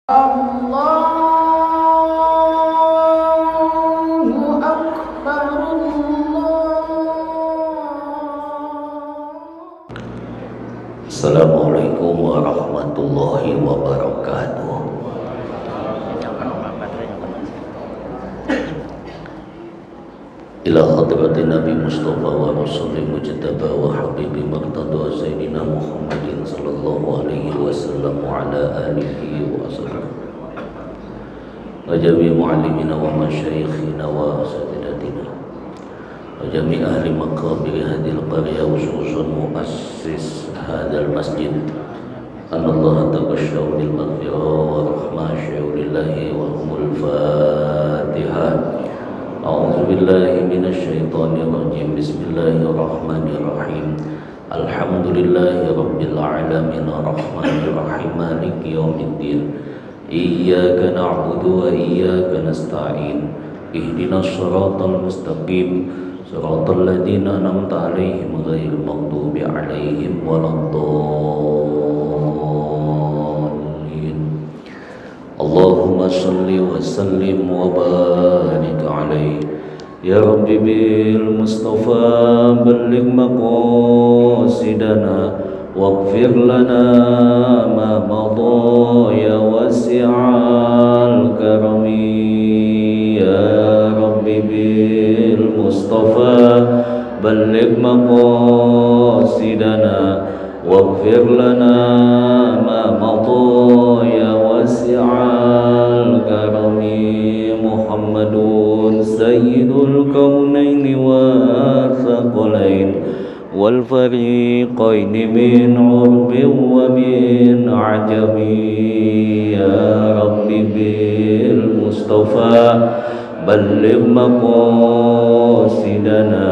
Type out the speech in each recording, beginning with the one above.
Allahu Akbar Assalamualaikum warahmatullahi wabarakatuh. Ila hadratin Nabi Mustafa wa Rasulih Mujtaba wa Habibi Murtada Sayyidina Muhammadin sallallahu alaihi wasallam wa ala alihi wa ashabihi wa jami' mu'allimina wa masyayikhina wa asatidatina wa jami' ahli maqabir hadil qarya khususan muassis hadal masjid anallaha tabashshaw lil maghfirah wa rahmah syaulillahi wa humul fatihah. A'udzu billahi minasyaitonir rajim. Bismillahirrahmanirrahim. Alhamdulillahi rabbil alamin arrahmanir rahim maliki yaumiddin. Iyyaka na'budu wa iyyaka nasta'in. Ihdinas shiratal mustaqim. Shiratal ladzina an'amta 'alaihim ghairil maghdubi 'alaihim waladdallin. Allahumma salli wa sallim wa barik alaihi. Ya Rabbi bil Mustafa balligh maqasidana waghfir lana ma madha ya wasi'al karami. Ya Rabbi bil Mustafa balligh maqasidana waghfir lana ma madha ya wasi'al karami. Muhammadun sayyidul kaunaini wa thaqalain wal fariqaini min urbin wa min ajami. Ya Rabbi bil Mustafa balligh maqasidana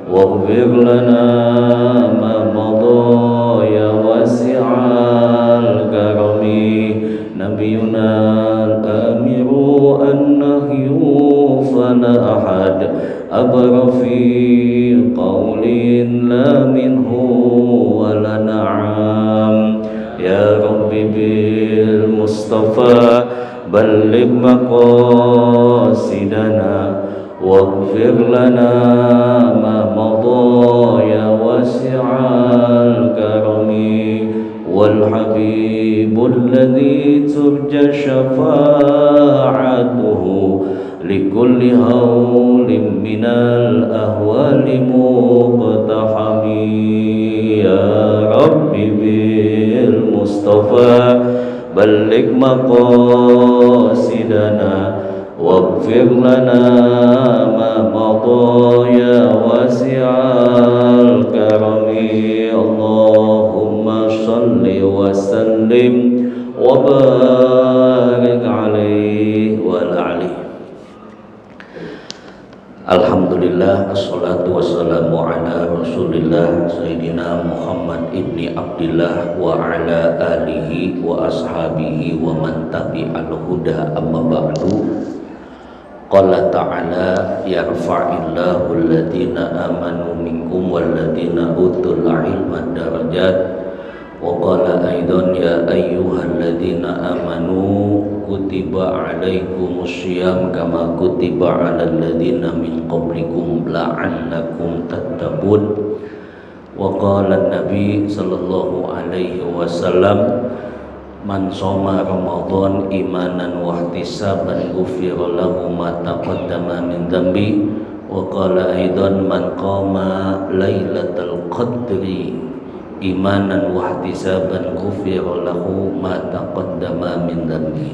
waghfir lana ma madha ya wasi'al karami. Nabiyuna al-amiru an-nahyu fala ahad abra fi qawlin la minhu wala na'am. Ya Rabbi bil Mustafa balligh maqasidana waghfir lana ma madha ya wasi'al karami. Wal habibul ladzi turja syafa'atuhu likulli hawlin minal ahwali muqtahami. Ya Rabbi bil Mustafa balligh maqasidana waghfir lana ma madha ya wasi'al karami. Allahumma salli wa sallim wa barik alaihi wa ala alihi. Alhamdulillah, assalatu wassalamu ala rasulillah Sayyidina Muhammad ibni Abdillah wa ala alihi wa ashabihi wa man tabi'al huda amma ba'du. Qala ta'ala yarfa'illahu alladhina amanu minkum walladhina utul ilma darajat. Wa qala aidan ya ayyuhalladhina amanu kutiba alaikumus syiyam kama kutiba alal ladzina min qablikum la'allakum tattaqun. Wa qala an-nabi sallallahu alaihi wasallam man shoma Ramadan imanan wa ihtisaban ghufira lahu ma taqaddama min dhanbi. Wa qala aidan man qama lailatal qadri imanan wa ihtisaban ghufira lahu ma taqaddama min dhanbi.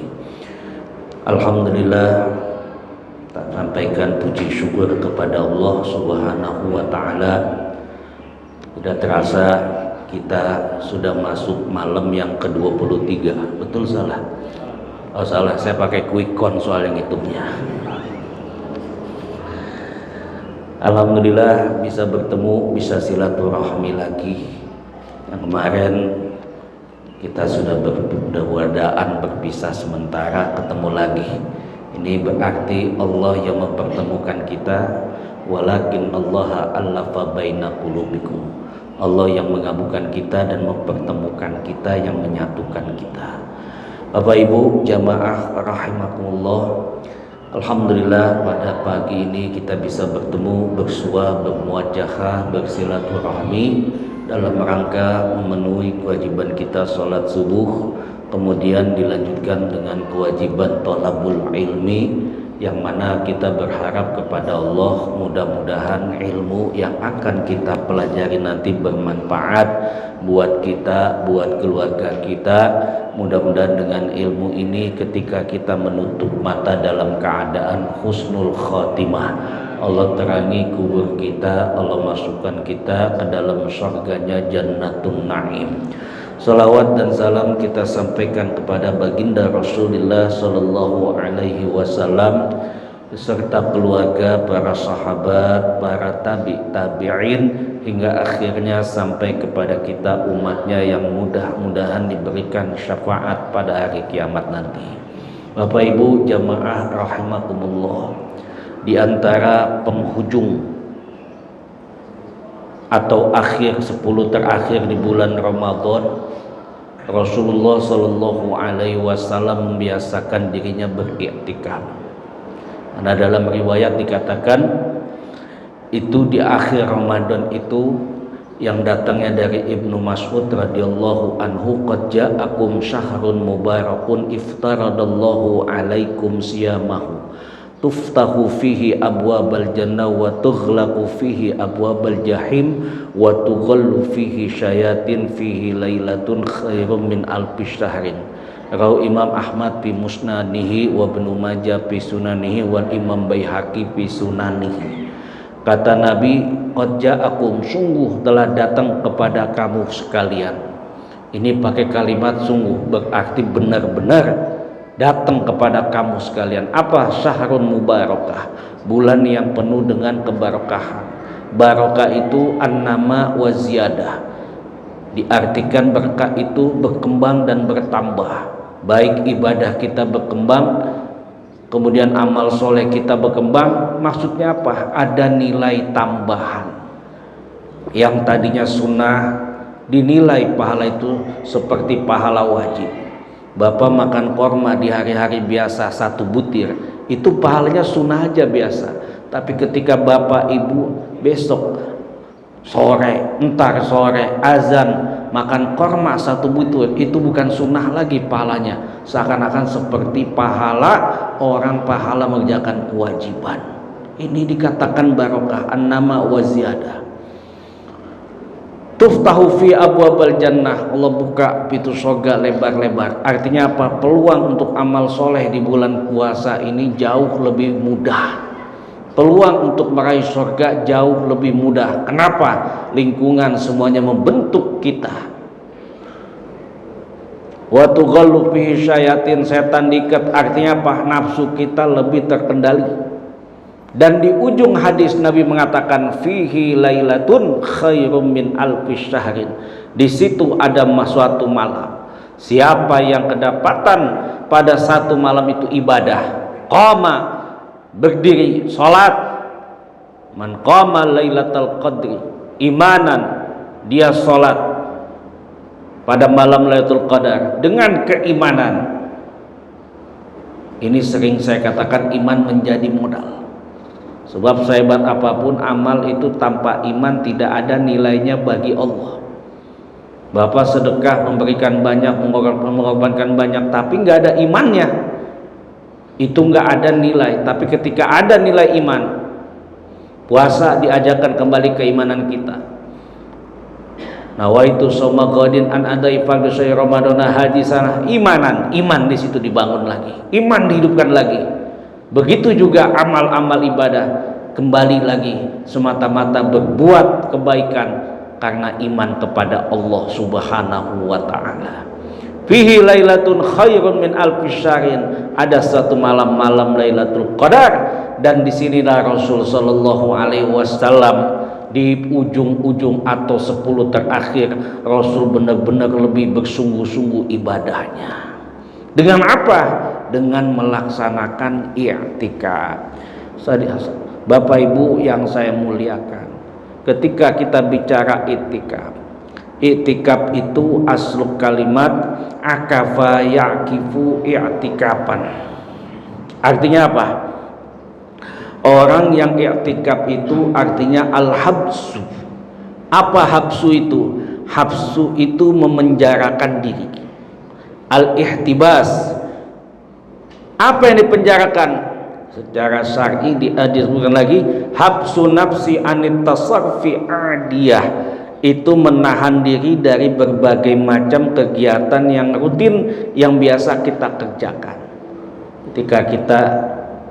Alhamdulillah, tak sampaikan puji syukur kepada Allah Subhanahu wa taala. Sudah terasa kita sudah masuk malam yang ke-23. Betul salah? Oh salah, saya pakai quick count soal yang hitungnya. Alhamdulillah bisa bertemu, bisa silaturahmi lagi. Yang kemarin kita sudah berwadaan berpisah sementara, ketemu lagi. Ini berarti Allah yang mempertemukan kita. Walakin Allah allafa baina qulubikum. Allah yang mengabulkan kita dan mempertemukan kita, yang menyatukan kita. Bapak Ibu jamaah rahimakumullah, alhamdulillah pada pagi ini kita bisa bertemu, bersua, bermuajahah, bersilaturahmi dalam rangka memenuhi kewajiban kita sholat subuh, kemudian dilanjutkan dengan kewajiban thalabul ilmi, yang mana kita berharap kepada Allah mudah-mudahan ilmu yang akan kita pelajari nanti bermanfaat buat kita, buat keluarga kita. Mudah-mudahan dengan ilmu ini ketika kita menutup mata dalam keadaan husnul khotimah, Allah terangi kubur kita, Allah masukkan kita ke dalam surganya Jannatun Naim. Salawat dan salam kita sampaikan kepada baginda Rasulullah Sallallahu Alaihi Wasallam beserta keluarga, para sahabat, para tabi'in hingga akhirnya sampai kepada kita umatnya yang mudah-mudahan diberikan syafaat pada hari kiamat nanti. Bapak Ibu jamaah rahimakumullah, di antara penghujung atau akhir 10 terakhir di bulan Ramadan, Rasulullah Shallallahu Alaihi Wasallam membiasakan dirinya beriktikaf. Karena dalam riwayat dikatakan itu di akhir Ramadan itu yang datangnya dari Ibnu Mas'ud radhiyallahu anhu, qad ja'akum syahrun mubarakun iftaradallahu alaikum siyamahu tuftahu fihi abwabal jannah wa tughlaqu fihi abwabal jahim wa tughallu fihi syayatin fihi lailatun khairum min alfi syahrin. Rawi Imam Ahmad fi musnadihi wa Ibnu Majah fi sunanihi wal Imam Baihaqi fi sunanihi. Kata Nabi, qad ja'akum, sungguh telah datang kepada kamu sekalian. Ini pakai kalimat sungguh, berarti benar-benar datang kepada kamu sekalian. Apa? Syahrun mubarakah, bulan yang penuh dengan keberkahan. Barakah itu an-nama wa ziyadah, diartikan berkah itu berkembang dan bertambah. Baik ibadah kita berkembang, kemudian amal soleh kita berkembang. Maksudnya apa? Ada nilai tambahan. Yang tadinya sunnah dinilai pahala itu seperti pahala wajib. Bapak makan korma di hari-hari biasa 1 butir, itu pahalanya sunnah aja biasa. Tapi ketika bapak ibu besok sore, entar sore azan makan korma 1 butir, itu bukan sunnah lagi pahalanya, seakan-akan seperti pahala orang pahala mengerjakan kewajiban. Ini dikatakan barokah, an-nama wa ziyadah. Tuftahu fi abwabal jannah, Allah buka pintu surga lebar-lebar. Artinya apa? Peluang untuk amal soleh di bulan puasa ini jauh lebih mudah. Peluang untuk meraih surga jauh lebih mudah. Kenapa? Lingkungan semuanya membentuk kita. Wa tughallu fihi syayatin, setan diikat. Artinya apa? Nafsu kita lebih terkendali. Dan di ujung hadis Nabi mengatakan fihi lailatun khairum min alfi syahrin. Di situ ada suatu malam. Siapa yang kedapatan pada satu malam itu ibadah, qama, berdiri, salat, man qama lailatul qadri imanan, dia salat pada malam Lailatul Qadar dengan keimanan. Ini sering saya katakan, iman menjadi modal. Sebab sehebat apapun amal itu tanpa iman tidak ada nilainya bagi Allah. Bapak sedekah, memberikan banyak, mengorbankan banyak, tapi nggak ada imannya, itu nggak ada nilai. Tapi ketika ada nilai iman, puasa diajarkan kembali keimanan kita. Nawaitu soma ghadin an adai fardhu syahri ramadhana hadisana, iman di situ dibangun lagi, iman dihidupkan lagi. Begitu juga amal-amal ibadah, kembali lagi semata-mata berbuat kebaikan karena iman kepada Allah Subhanahu wa taala. Fihi lailatun khairun min alfi syahrin, ada satu malam Lailatul Qadar. Dan disinilah Rasul sallallahu alaihi wasallam di ujung-ujung atau 10 terakhir, Rasul benar-benar lebih bersungguh-sungguh ibadahnya. Dengan apa? Dengan melaksanakan i'tikaf. Bapak Ibu yang saya muliakan, ketika kita bicara i'tikaf, I'tikaf itu aslu kalimat akafa yakifu i'tikapan. Artinya apa? Orang yang i'tikaf itu artinya al-habsu. Apa habsu itu? Habsu itu memenjarakan diri. Al-ihtibas. Apa yang dipenjarakan? Secara syar'i disebutkan lagi habsu nafsi anit tasarrufi adiyah. Itu menahan diri dari berbagai macam kegiatan yang rutin yang biasa kita kerjakan. Ketika kita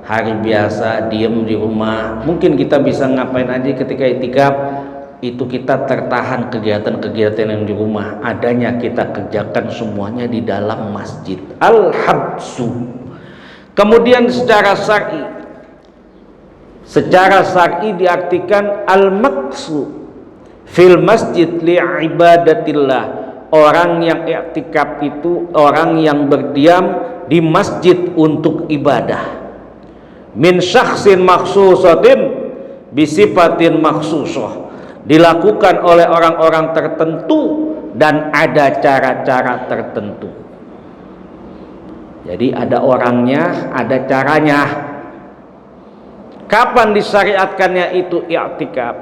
hari biasa diem di rumah, mungkin kita bisa ngapain aja. Ketika i'tikaf itu kita tertahan kegiatan-kegiatan yang di rumah, adanya kita kerjakan semuanya di dalam masjid. Al-habsu. Kemudian secara syar'i diartikan al-maqsu fil masjid li ibadatillah. Orang yang i'tikaf itu orang yang berdiam di masjid untuk ibadah. Min syakhsin makhsusatin bisifatin makhsusah. Dilakukan oleh orang-orang tertentu dan ada cara-cara tertentu. Jadi ada orangnya, ada caranya. Kapan disyariatkannya itu i'tikaf?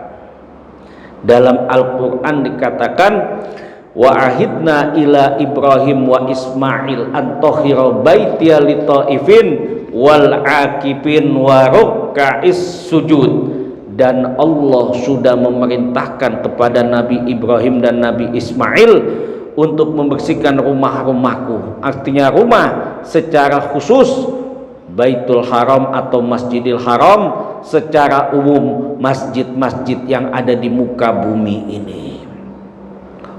Dalam Al-Quran dikatakan wa ahidna ila Ibrahim wa Ismail an tahira baitiya li taifin wal akifin wa ruk'is sujud. Dan Allah sudah memerintahkan kepada Nabi Ibrahim dan Nabi Ismail untuk membersihkan rumah-rumahku. Artinya rumah secara khusus Baitul Haram atau Masjidil Haram, secara umum masjid-masjid yang ada di muka bumi ini.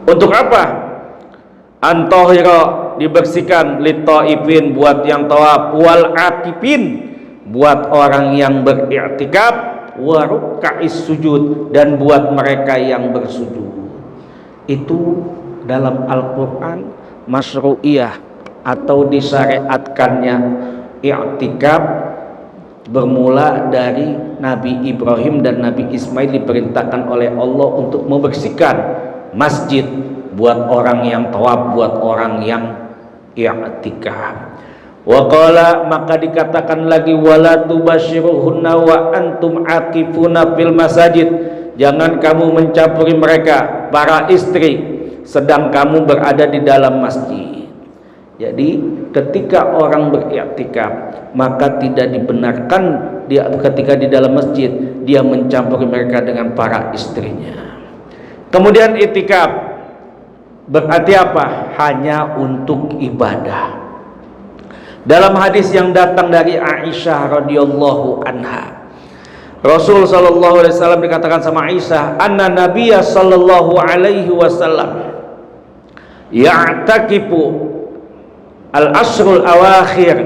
Untuk apa? Antahira, dibersihkan, litaifin, buat yang tawaf, wal akifin, buat orang yang beriktikaf, wa ruk'is sujud, dan buat mereka yang bersujud. Itu dalam Al-Quran masyru'iyah atau disyariatkannya i'tikaf bermula dari Nabi Ibrahim dan Nabi Ismail diperintahkan oleh Allah untuk membersihkan masjid buat orang yang tawaf, buat orang yang i'tikaf. Wa qala, maka dikatakan lagi wala tubashiruhunna wa antum akifuna fil masajid. Jangan kamu mencampuri mereka, para istri, sedang kamu berada di dalam masjid. Jadi ketika orang beriktikaf, maka tidak dibenarkan dia ketika di dalam masjid dia mencampuri mereka dengan para istrinya. Kemudian iktikaf berarti apa? Hanya untuk ibadah. Dalam hadis yang datang dari Aisyah radhiyallahu anha, Rasul sallallahu alaihi wasallam dikatakan sama Aisyah, anna nabiyya sallallahu alaihi wasallam ya'takifu al-ashrul awakhir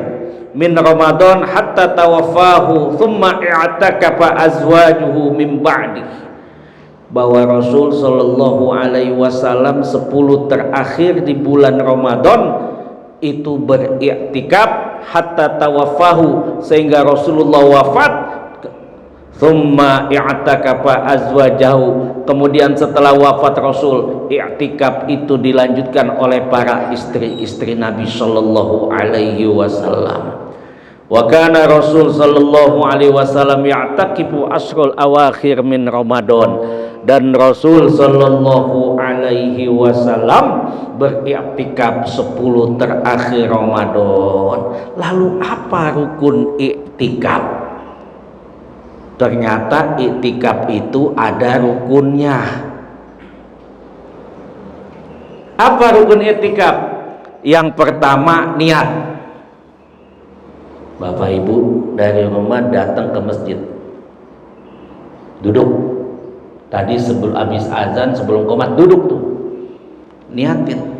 min Ramadan hatta tawaffahu thumma i'takafa azwajuhu min ba'di. Bahwa Rasul sallallahu alaihi wasallam 10 terakhir di bulan Ramadan itu beriktikaf hatta tawaffahu, sehingga Rasulullah wafat. Thumma i'takafa azwajahu, kemudian setelah wafat Rasul, i'tikaf itu dilanjutkan oleh para istri-istri Nabi sallallahu alaihi wasallam. Wa kana Rasul sallallahu alaihi wasallam ya'takifu asrul awakhir min Ramadan, dan Rasul sallallahu alaihi wasallam beriktikaf 10 terakhir Ramadan. Lalu apa rukun iktikaf? Ternyata iktikaf itu ada rukunnya. Apa rukun iktikaf? Yang pertama, niat. Bapak Ibu dari rumah datang ke masjid, duduk. Tadi sebelum habis azan, sebelum qomat, duduk tuh, niatin.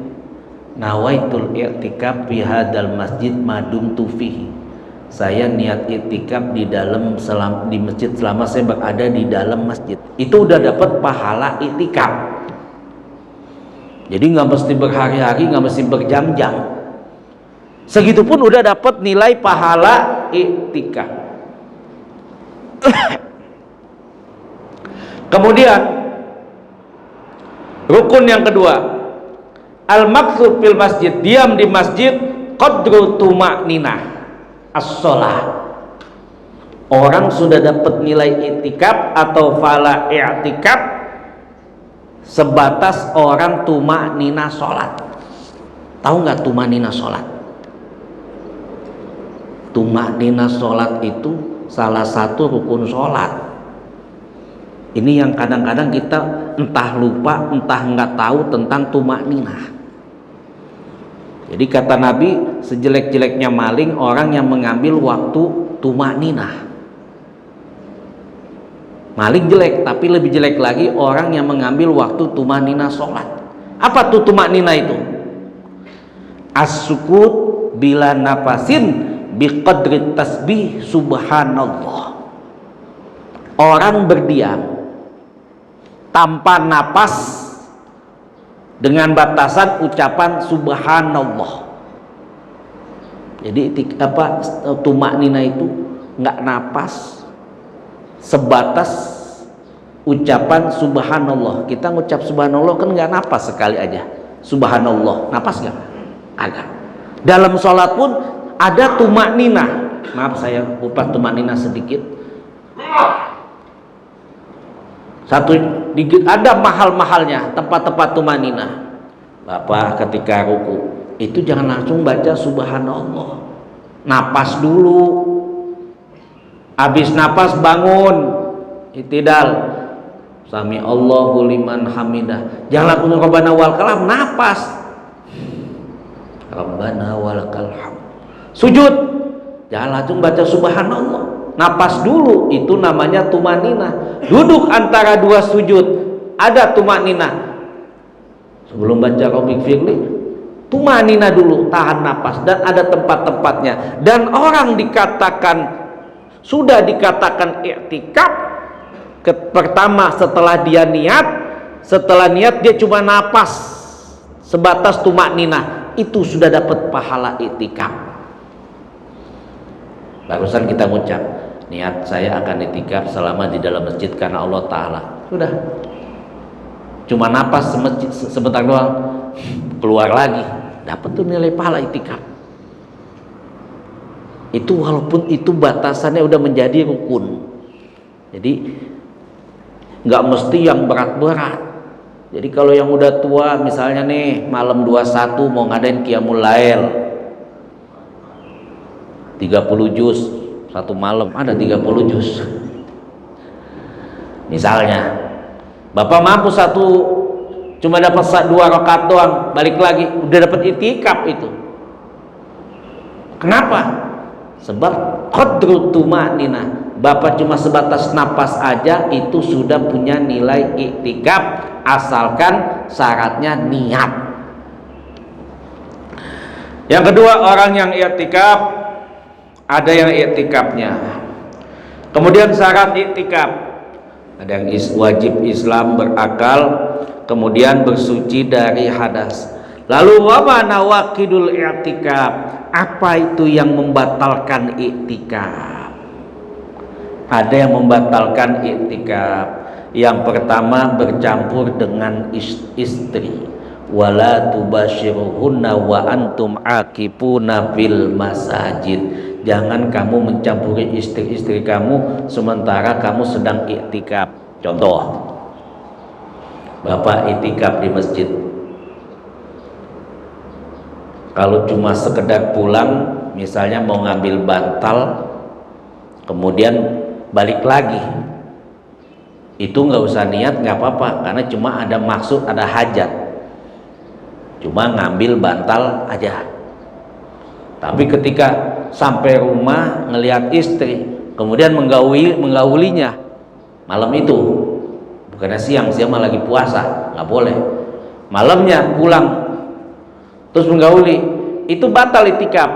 Nawaitul i'tikaf fi hadzal masjid madumtu fihi. Saya niat iktikaf di masjid selama saya berada di dalam masjid. Itu udah dapat pahala iktikaf. Jadi nggak mesti berhari-hari, nggak mesti berjam-jam. Segitupun udah dapat nilai pahala iktikaf. Kemudian Rukun yang kedua, al-maqsud fil masjid, diam di masjid qadru tuma'ninah as-shalah. Orang sudah dapat nilai i'tikaf atau fala i'tikaf sebatas orang tuma'ninah sholat. Tahu nggak tuma'ninah sholat? Tuma'ninah sholat itu salah satu rukun sholat. Ini yang kadang-kadang kita entah lupa, entah nggak tahu tentang tuma'ninah. Jadi kata Nabi, sejelek-jeleknya maling orang yang mengambil waktu tuma'ninah. Maling jelek, tapi lebih jelek lagi orang yang mengambil waktu tuma'ninah sholat. Apa tuh tuma'ninah itu? As-sukut bila nafasin biqadri tasbih subhanallah. Orang berdiam tanpa napas dengan batasan ucapan subhanallah. Jadi tuma'ninah itu nggak napas sebatas ucapan subhanallah. Kita ngucap subhanallah kan nggak napas, sekali aja subhanallah, napas nggak? Agak. Dalam sholat pun ada tuma'ninah. Maaf saya lupa tuma'ninah sedikit. Satu dikit ada mahal-mahalnya tempat-tempat tuma'ninah. Bapak ketika ruku itu jangan langsung baca subhanallah. Napas dulu. Habis napas bangun. Itidal. Sami Allahu liman hamidah. Jangan langsung rabbana wal kalam, napas. Rabbana walakal hamd. Sujud, jangan langsung baca subhanallah, napas dulu, itu namanya tuma'ninah. Duduk antara dua sujud ada tuma'ninah. Sebelum baca Rabbik firli, tuma'ninah dulu, tahan napas, dan ada tempat-tempatnya. Dan orang sudah dikatakan i'tikaf pertama setelah dia niat. Setelah niat dia cuma napas sebatas tuma'ninah, itu sudah dapat pahala i'tikaf. Barusan kita ngucap niat saya akan i'tikaf selama di dalam masjid karena Allah Ta'ala. Sudah, cuma napas sebentar doang, keluar lagi, dapat tuh nilai pahala i'tikaf. Itu walaupun itu batasannya udah menjadi rukun. Jadi nggak mesti yang berat-berat. Jadi kalau yang udah tua, misalnya nih malam 21 mau ngadain qiyamul lail 30 juz satu malam, ada 30 juz misalnya, Bapak mampu cuma dapat 2 rakaat doang, balik lagi udah dapat i'tikaf itu. Kenapa? Sebab qadru tuma'ninah, Bapak cuma sebatas napas aja itu sudah punya nilai i'tikaf, asalkan syaratnya niat. Yang kedua, orang yang i'tikaf ada yang i'tikafnya. Kemudian syarat i'tikaf, ada yang wajib Islam, berakal, kemudian bersuci dari hadas. Lalu wa mana waqidul i'tikaf? Apa itu yang membatalkan i'tikaf? Ada yang membatalkan i'tikaf. Yang pertama, bercampur dengan istri. Wala tubashiruhunna wa antum akifuna fil masajid. Jangan kamu mencampuri istri-istri kamu sementara kamu sedang i'tikaf. Contoh, Bapak i'tikaf di masjid. Kalau cuma sekedar pulang, misalnya mau ngambil bantal, kemudian balik lagi, itu nggak usah niat, nggak apa-apa, karena cuma ada maksud, ada hajat, cuma ngambil bantal aja. Tapi ketika sampai rumah ngelihat istri, kemudian menggaulinya malam itu, bukannya siang mah lagi puasa, nggak boleh. Malamnya pulang terus menggauli, itu batal i'tikaf.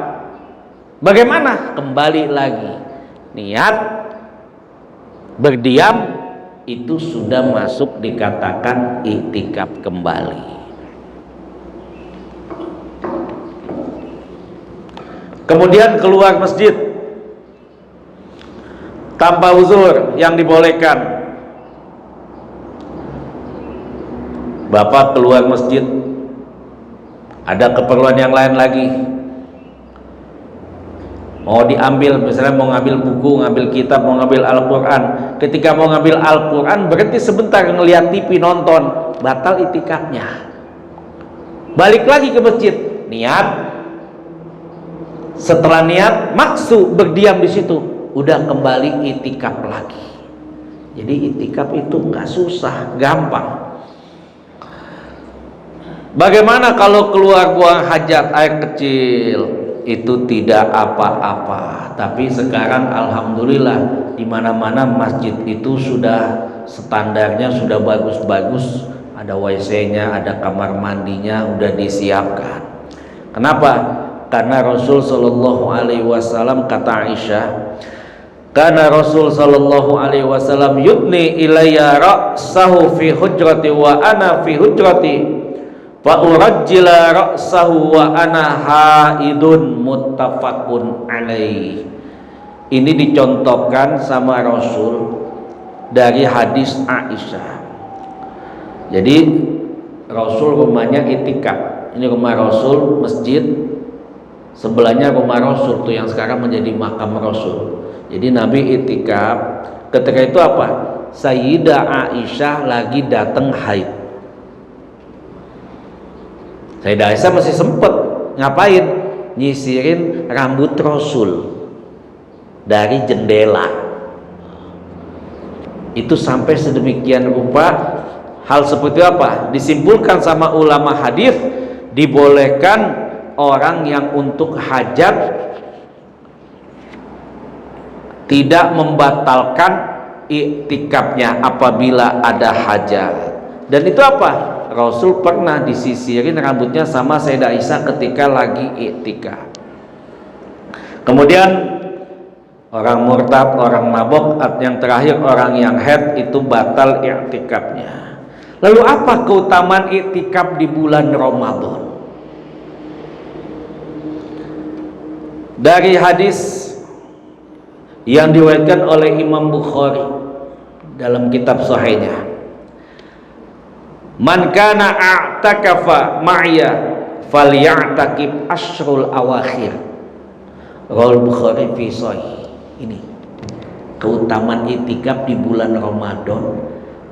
Bagaimana? Kembali lagi niat berdiam, itu sudah masuk dikatakan i'tikaf kembali. Kemudian keluar masjid tanpa uzur yang dibolehkan. Bapak keluar masjid, ada keperluan yang lain lagi, mau diambil, misalnya mau ngambil buku, ngambil kitab, mau ngambil Al-Quran. Ketika mau ngambil Al-Quran berhenti sebentar ngelihat TV, nonton, batal itikafnya. Balik lagi ke masjid, niat, setelah niat maksud berdiam di situ, udah kembali itikaf lagi. Jadi itikaf itu nggak susah, gampang. Bagaimana kalau keluar buang hajat air kecil? Itu tidak apa-apa. Tapi sekarang alhamdulillah di mana-mana masjid itu sudah standarnya sudah bagus-bagus, ada WC-nya, ada kamar mandinya, udah disiapkan. Kenapa? Karena Rasul Shallallahu Alaihi Wasallam, kata Aisyah, karena Rasul Shallallahu Alaihi Wasallam yudni ilayya ra'sahu fi hujrati wa ana fi hujrati fa urajjila ra'sahu wa ana haidun, muttafaqun alaih. Ini dicontohkan sama Rasul dari hadis Aisyah. Jadi Rasul rumahnya itikaf. Ini rumah Rasul, masjid, sebelahnya rumah Rasul tuh yang sekarang menjadi makam Rasul. Jadi Nabi itikaf. Ketika itu apa? Sayyidah Aisyah lagi datang haid. Sayyidah Aisyah masih sempet ngapain? Nyisirin rambut Rasul dari jendela. Itu sampai sedemikian rupa. Hal seperti apa? Disimpulkan sama ulama hadis, dibolehkan orang yang untuk hajat tidak membatalkan iktikafnya apabila ada hajat. Dan itu apa? Rasul pernah disisirin rambutnya sama Sayyidah Aisyah ketika lagi iktikaf. Kemudian orang murtad, orang mabok, yang terakhir orang yang haid itu batal iktikafnya. Lalu apa keutamaan iktikaf di bulan Ramadan? Dari hadis yang diriwayatkan oleh Imam Bukhari dalam kitab Sahihnya, man kana a'takafa ma'ya falya'takib ashrul awakhir. Rawal Bukhari fi Sahih. Ini keutamaan iktikaf di bulan Ramadan.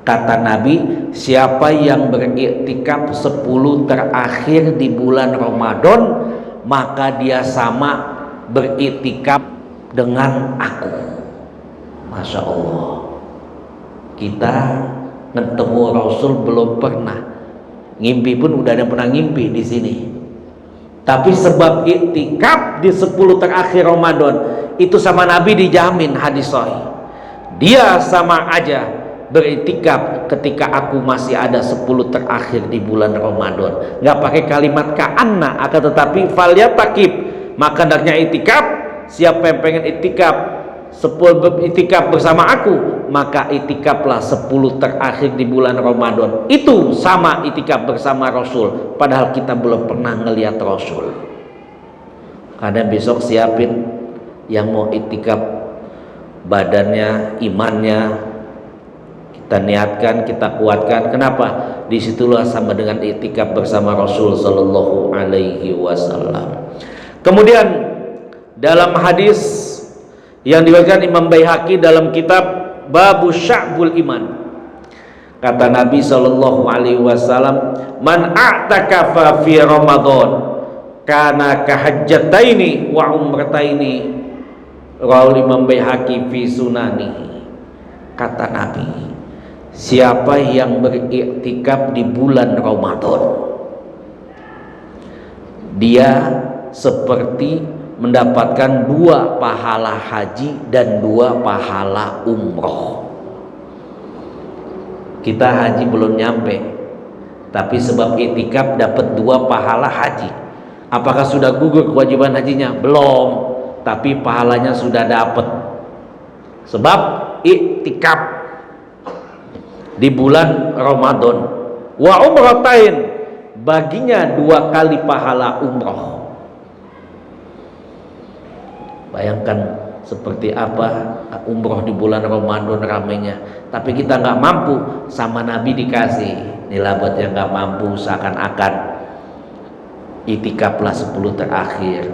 Kata Nabi, siapa yang beriktikaf 10 terakhir di bulan Ramadan, maka dia sama beriktikaf dengan aku. Masya Allah, kita ketemu Rasul belum pernah, ngimpi pun udah ada pernah ngimpi di sini. Tapi sebab iktikaf di 10 terakhir Ramadan itu sama Nabi dijamin, hadis sahih. Dia sama aja beriktikaf ketika aku masih ada 10 terakhir di bulan Ramadan. Nggak pakai kalimat ka'anna, akan tetapi falyatakib, maka hendaknya iktikaf. Siapa yang pengen iktikaf 10 itikaf bersama aku, maka itikaflah 10 terakhir di bulan Ramadan. Itu sama itikaf bersama Rasul, padahal kita belum pernah ngelihat Rasul. Karena besok siapin yang mau itikaf, badannya, imannya kita niatkan, kita kuatkan. Kenapa? Disitulah sama dengan itikaf bersama Rasul Sallallahu Alaihi Wasallam. Kemudian dalam hadis yang diriwayatkan Imam Baihaqi dalam kitab Babu Sya'bul Iman, kata Nabi Sallallahu Alaihi Wasallam, man a'takafa fi Ramadan kana kahajjataini wa umrataini. Rawal Imam Baihaqi fi Sunani. Kata Nabi, siapa yang beriktikaf di bulan Ramadan, dia seperti mendapatkan 2 pahala haji dan 2 pahala umroh. Kita haji belum nyampe, tapi sebab iktikaf dapat 2 pahala haji. Apakah sudah gugur kewajiban hajinya? Belum, tapi pahalanya sudah dapat. Sebab iktikaf di bulan Ramadan. Wa umratain, baginya 2 kali pahala umroh. Bayangkan seperti apa umroh di bulan Ramadan ramainya. Tapi kita nggak mampu, sama Nabi dikasih. Inilah buat yang gak mampu, seakan-akan itikaflah 10 terakhir.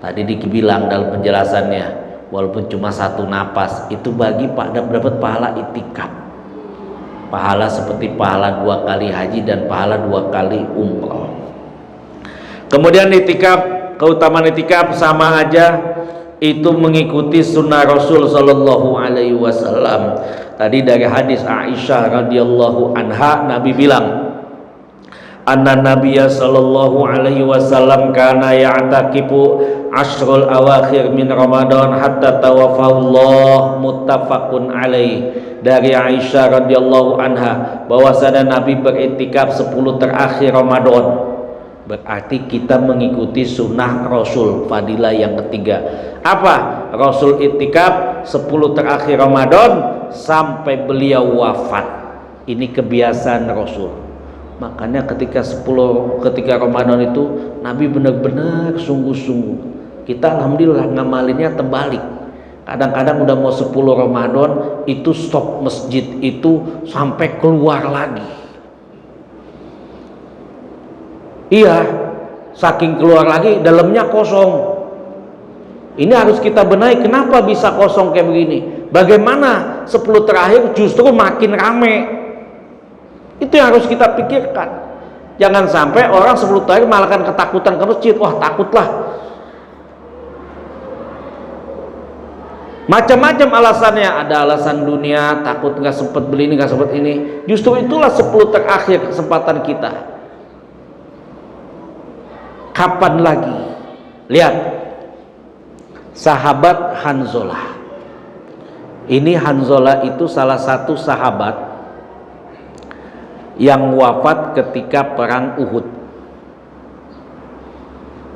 Tadi dibilang dalam penjelasannya, walaupun cuma 1 napas, itu bagi dapat pahala itikaf. Pahala seperti pahala 2 kali haji dan pahala 2 kali umroh. Kemudian itikaf, keutamaan itikaf sama aja itu mengikuti sunnah Rasul Sallallahu Alaihi Wasallam. Tadi dari hadis Aisyah radhiyallahu anha, Nabi bilang, anna Nabiyya Sallallahu Alaihi Wasallam kana ya'takifu ashrul awakhir min Ramadan hatta tawaffahu, muttafaqun alaih. Dari Aisyah radhiyallahu anha bahwasanya Nabi beriktikaf 10 terakhir Ramadan. Berarti kita mengikuti sunnah Rasul. Fadilah yang ketiga apa? Rasul iktikaf 10 terakhir Ramadan sampai beliau wafat. Ini kebiasaan Rasul. Makanya ketika Ramadan itu Nabi benar-benar sungguh-sungguh. Kita alhamdulillah ngamalinnya terbalik. Kadang-kadang udah mau 10 Ramadan itu stop masjid itu sampai keluar lagi. Iya, saking keluar lagi dalamnya kosong. Ini harus kita benahi, kenapa bisa kosong kayak begini? Bagaimana 10 terakhir justru makin rame? Itu yang harus kita pikirkan. Jangan sampai orang 10 terakhir malah kan ketakutan ke masjid. Wah, takutlah. Macam-macam alasannya. Ada alasan dunia, takut nggak sempat beli ini, nggak sempat ini. Justru itulah 10 terakhir kesempatan kita. Kapan lagi? Lihat sahabat Hanzalah. Ini Hanzalah itu salah satu sahabat yang wafat ketika perang Uhud.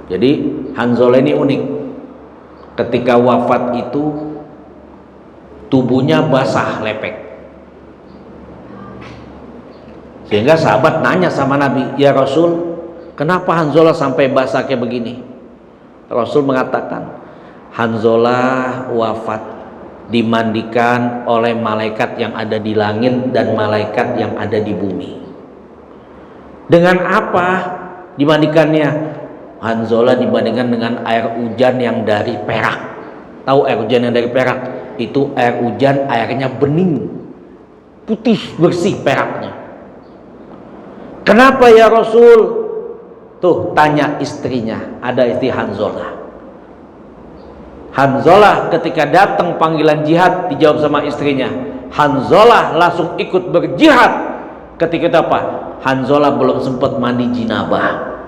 Jadi Hanzalah ini unik. Ketika wafat itu tubuhnya basah lepek. Sehingga sahabat nanya sama Nabi, "Ya Rasul, kenapa Hanzalah sampai basah kayak begini?" Rasul mengatakan, Hanzalah wafat dimandikan oleh malaikat yang ada di langit dan malaikat yang ada di bumi. Dengan apa dimandikannya? Hanzalah dibandingkan dengan air hujan yang dari perak. Tahu air hujan yang dari perak? Itu air hujan, airnya bening, putih bersih peraknya. Kenapa ya Rasul? Tuh tanya istrinya, ada istri Hanzalah. Hanzalah ketika datang panggilan jihad dijawab sama istrinya. Hanzalah langsung ikut berjihad. Ketika itu apa? Hanzalah belum sempat mandi jinabah.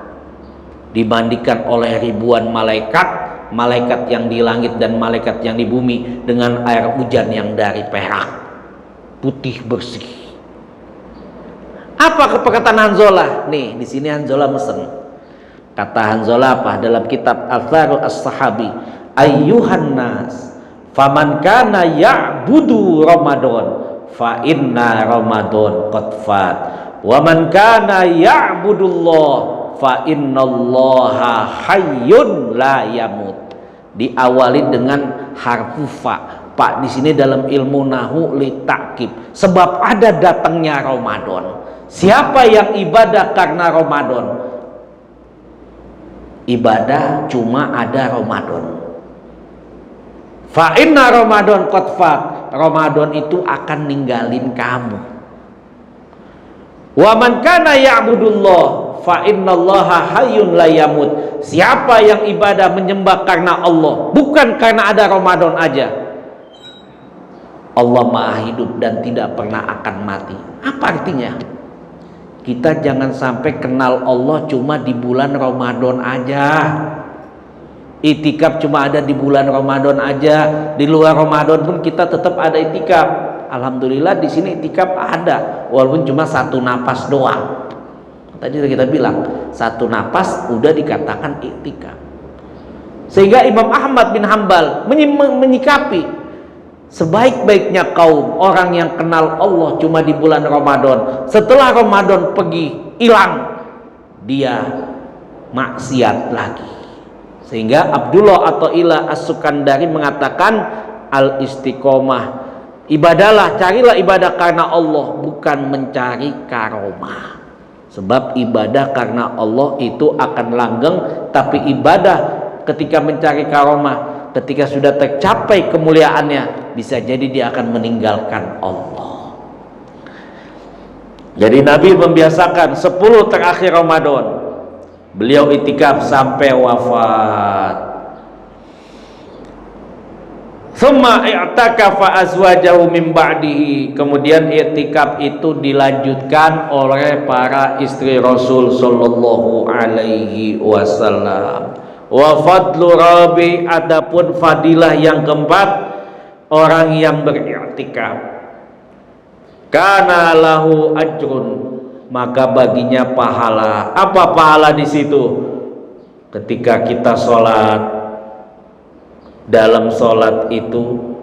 Dimandikan oleh ribuan malaikat, malaikat yang di langit dan malaikat yang di bumi dengan air hujan yang dari perak, putih bersih. Apa perkataan Hanzalah? Nih, di sini Hanzalah mesen. Kata Hanzalah apa? Dalam kitab Al-Tharu As-Sahabi, ayyuhan nas, faman kana ya'budu Ramadan, fa inna Ramadan qad fat. Wa man kana ya'budullah, fa innallaha hayyun la yamut. Diawali dengan harfu fa. Pak di sini dalam ilmu nahwu li ta'kid. Sebab ada datangnya Ramadan. Siapa yang ibadah karena Ramadan? Ibadah cuma ada Ramadan. Fa inna Ramadan qad fat. Ramadan itu akan ninggalin kamu. Wa man kana ya'budullah fa innallaha hayyun la yamut. Siapa yang ibadah menyembah karena Allah, bukan karena ada Ramadan aja, Allah Maha hidup dan tidak pernah akan mati. Apa artinya? Kita jangan sampai kenal Allah cuma di bulan Ramadan aja. Itikaf cuma ada di bulan Ramadan aja. Di luar Ramadan pun kita tetap ada itikaf. Alhamdulillah di sini itikaf ada, walaupun cuma 1 napas doang. Tadi kita bilang 1 napas udah dikatakan itikaf. Sehingga Imam Ahmad bin Hanbal menyikapi sebaik-baiknya kaum orang yang kenal Allah cuma di bulan Ramadan. Setelah Ramadan pergi hilang, dia maksiat lagi. Sehingga Abdullah atau Ila As-Sukandari mengatakan al-istiqomah Ibadahlah, carilah ibadah karena Allah, bukan mencari karomah. Sebab ibadah karena Allah itu akan langgeng, tapi ibadah ketika mencari karomah, ketika sudah tercapai kemuliaannya, bisa jadi dia akan meninggalkan Allah. Jadi Nabi membiasakan 10 terakhir Ramadan beliau itikaf sampai wafat. Thumma i'takafa azwajahu min ba'dihi. Kemudian i'tikaf itu dilanjutkan oleh para istri Rasul sallallahu alaihi wasallam. Wa fadlu rabi, adapun fadilah yang keempat orang yang beriktikaf, kana lahu ajrun, maka baginya pahala. Apa pahala di situ? Ketika kita sholat, dalam sholat itu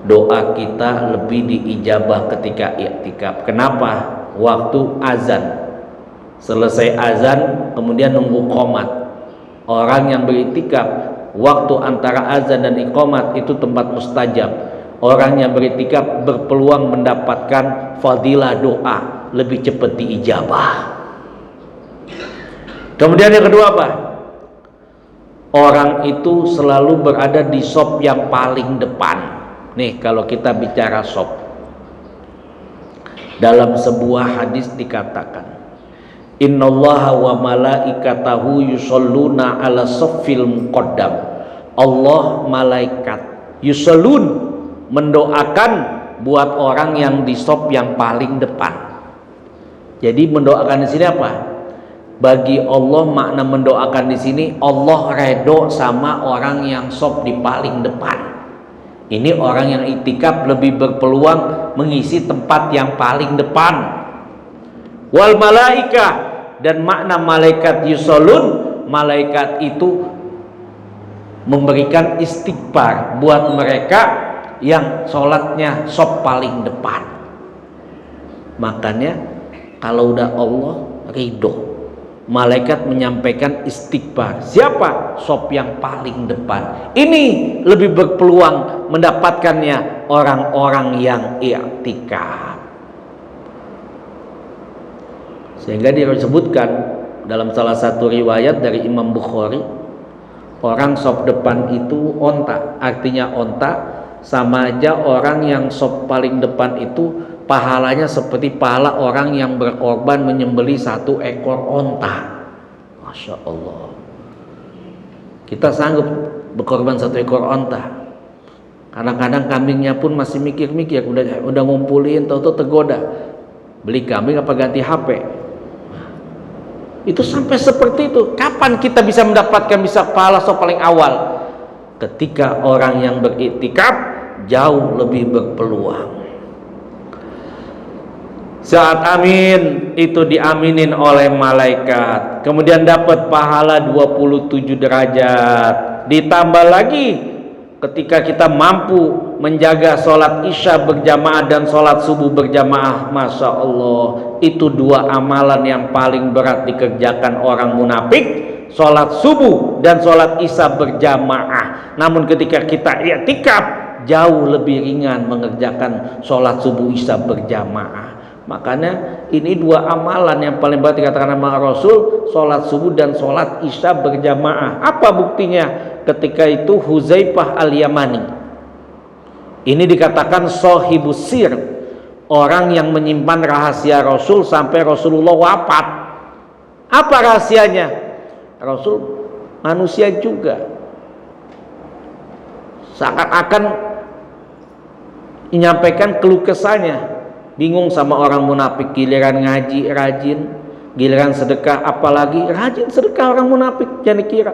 doa kita lebih diijabah ketika i'tikaf. Kenapa? Waktu azan, selesai azan kemudian nunggu qomat. Orang yang beriktikaf waktu antara azan dan iqamat itu tempat mustajab. Orang yang beriktikaf berpeluang mendapatkan fadilah doa lebih cepat diijabah. Kemudian yang kedua apa? Orang itu selalu berada di shop yang paling depan. Nih kalau kita bicara shop, dalam sebuah hadis dikatakan, innallaha wa malaikatahu yusholluna ala soffil muqaddam. Allah malaikat yushollun, mendoakan buat orang yang di shop yang paling depan. Jadi mendoakan di sini apa? Bagi Allah makna mendoakan di sini, Allah redho sama orang yang shop di paling depan. Ini orang yang iktikaf lebih berpeluang mengisi tempat yang paling depan. Wal malaikah, dan makna malaikat yusolun, malaikat itu memberikan istighfar buat mereka yang sholatnya shop paling depan. Makanya kalau udah Allah ridho, malaikat menyampaikan istighfar. Siapa? Shop yang paling depan. Ini lebih berpeluang mendapatkannya orang-orang yang i'tikaf. Sehingga disebutkan dalam salah satu riwayat dari Imam Bukhari, orang shop depan itu onta. Artinya onta sama aja orang yang shop paling depan itu pahalanya seperti pahala orang yang berkorban menyembelih 1 ekor onta. Masya Allah. Kita sanggup berkorban 1 ekor onta. Kadang-kadang kambingnya pun masih mikir-mikir, udah ngumpulin, tahu-tahu tergoda. Beli kambing apa ganti HP? Itu sampai seperti itu. Kapan kita bisa mendapatkan pahala shop paling awal? Ketika orang yang beriktikaf jauh lebih berpeluang. Saat amin itu diaminin oleh malaikat, kemudian dapat pahala 27 derajat. Ditambah lagi ketika kita mampu menjaga sholat isya berjamaah dan sholat subuh berjamaah, masya Allah, itu 2 amalan yang paling berat dikerjakan orang munafik, sholat subuh dan sholat isya berjamaah. Namun ketika kita i'tikaf jauh lebih ringan mengerjakan sholat subuh isya berjamaah. Makanya ini 2 amalan yang paling berat dikatakan sama Rasul, sholat subuh dan sholat isya berjamaah. Apa buktinya? Ketika itu Huzaifah al-Yamani, ini dikatakan sohibus sir, orang yang menyimpan rahasia Rasul sampai Rasulullah wafat. Apa rahasianya? Rasul manusia juga, seakan-akan menyampaikan keluh kesahnya. Bingung sama orang munafik, giliran ngaji rajin, giliran sedekah apalagi rajin sedekah orang munafik, jangan dikira.